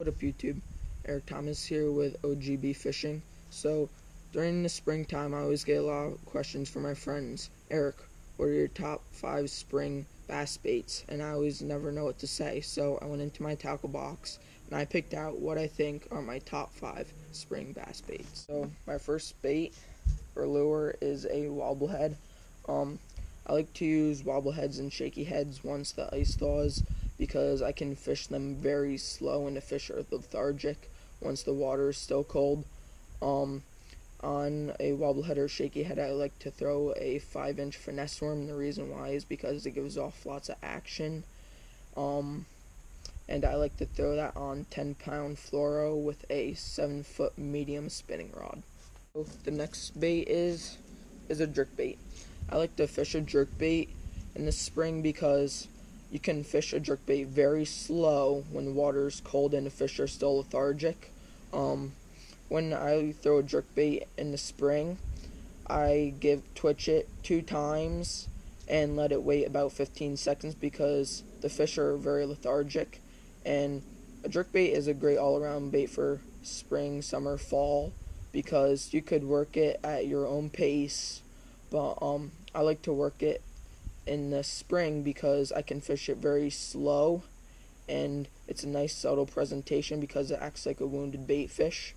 What up YouTube? Eric Thomas here with OGB Fishing. So during the springtime I always get a lot of questions from my friends. Eric, what are your top 5 spring bass baits? And I always never know what to say, so I went into my tackle box and I picked out what I think are my top 5 spring bass baits. So my first bait or lure is a wobble head. I like to use wobble heads and shaky heads once the ice thaws, because I can fish them very slow and the fish are lethargic once the water is still cold. On a wobble head or shaky head, I like to throw a 5-inch finesse worm. The reason why is because it gives off lots of action. And I like to throw that on 10-pound flouro with a 7-foot medium spinning rod. So the next bait is a jerk bait. I like to fish a jerk bait in the spring because you can fish a jerk bait very slow when the water is cold and the fish are still lethargic. When I throw a jerk bait in the spring, I twitch it 2 times and let it wait about 15 seconds because the fish are very lethargic. And a jerk bait is a great all-around bait for spring, summer, fall, because you could work it at your own pace. But I like to work it in the spring because I can fish it very slow, and it's a nice subtle presentation because it acts like a wounded bait fish.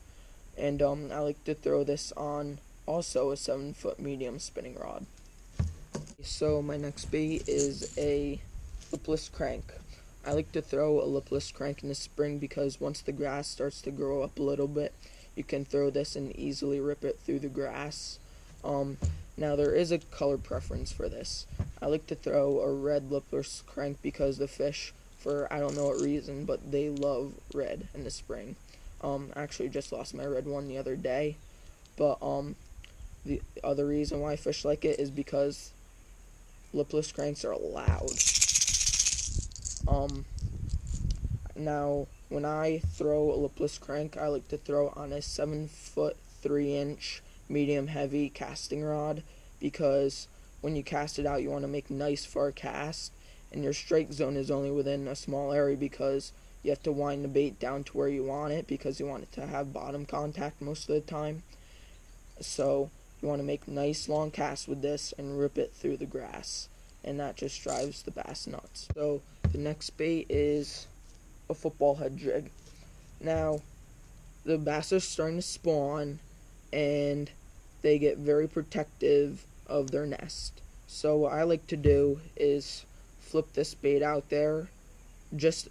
And I like to throw this on also a 7-foot medium spinning rod. So my next bait is a lipless crank. I like to throw a lipless crank in the spring because once the grass starts to grow up a little bit, you can throw this and easily rip it through the grass. Now there is a color preference for this. I like to throw a red lipless crank because the fish, for I don't know what reason, but they love red in the spring. Actually just lost my red one the other day, but the other reason why fish like it is because lipless cranks are loud. Now when I throw a lipless crank, I like to throw on a 7-foot 3-inch medium heavy casting rod, because when you cast it out you want to make nice far cast, and your strike zone is only within a small area because you have to wind the bait down to where you want it because you want it to have bottom contact most of the time. So you want to make nice long casts with this and rip it through the grass, and that just drives the bass nuts. So the next bait is a football head jig. Now the bass are starting to spawn and they get very protective of their nest. So what I like to do is flip this bait out there, just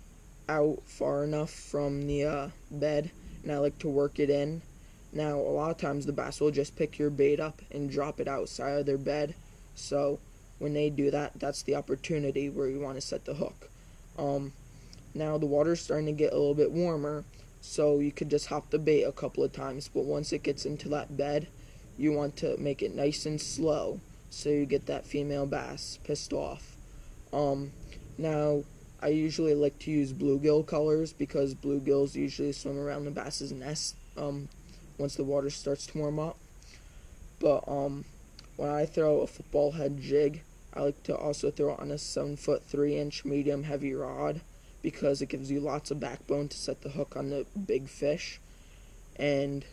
out far enough from the bed, and I like to work it in. Now a lot of times the bass will just pick your bait up and drop it outside of their bed, so when they do that, that's the opportunity where you want to set the hook. Now the water's starting to get a little bit warmer, so you could just hop the bait a couple of times, but once it gets into that bed, you want to make it nice and slow so you get that female bass pissed off. Now I usually like to use bluegill colors because bluegills usually swim around the bass's nest once the water starts to warm up. But when I throw a football head jig, I like to also throw it on a 7-foot 3-inch medium heavy rod because it gives you lots of backbone to set the hook on the big fish. And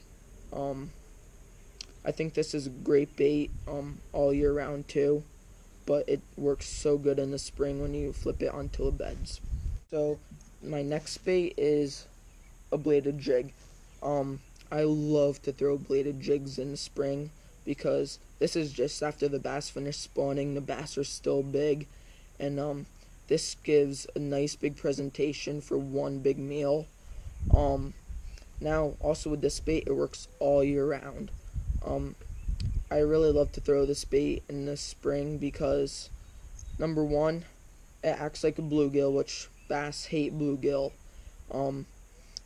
I think this is a great bait all year round too, but it works so good in the spring when you flip it onto the beds. So my next bait is a bladed jig. I love to throw bladed jigs in the spring because this is just after the bass finish spawning. The bass are still big, and this gives a nice big presentation for one big meal. Now also with this bait, it works all year round. I really love to throw this bait in the spring because, number one, it acts like a bluegill, which bass hate bluegill. And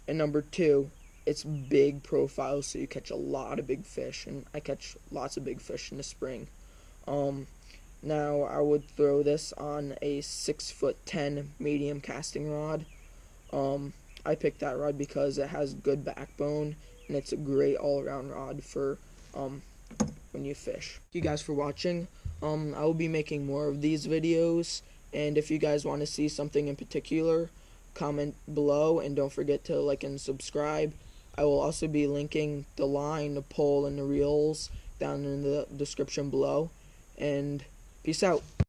number two, it's big profile, so you catch a lot of big fish, and I catch lots of big fish in the spring. Now I would throw this on a 6'10" medium casting rod. I picked that rod because it has good backbone, and it's a great all-around rod for when you fish. Thank you guys for watching. I will be making more of these videos, and if you guys want to see something in particular, comment below, and don't forget to like and subscribe. I will also be linking the line, the pole, and the reels down in the description below. And peace out.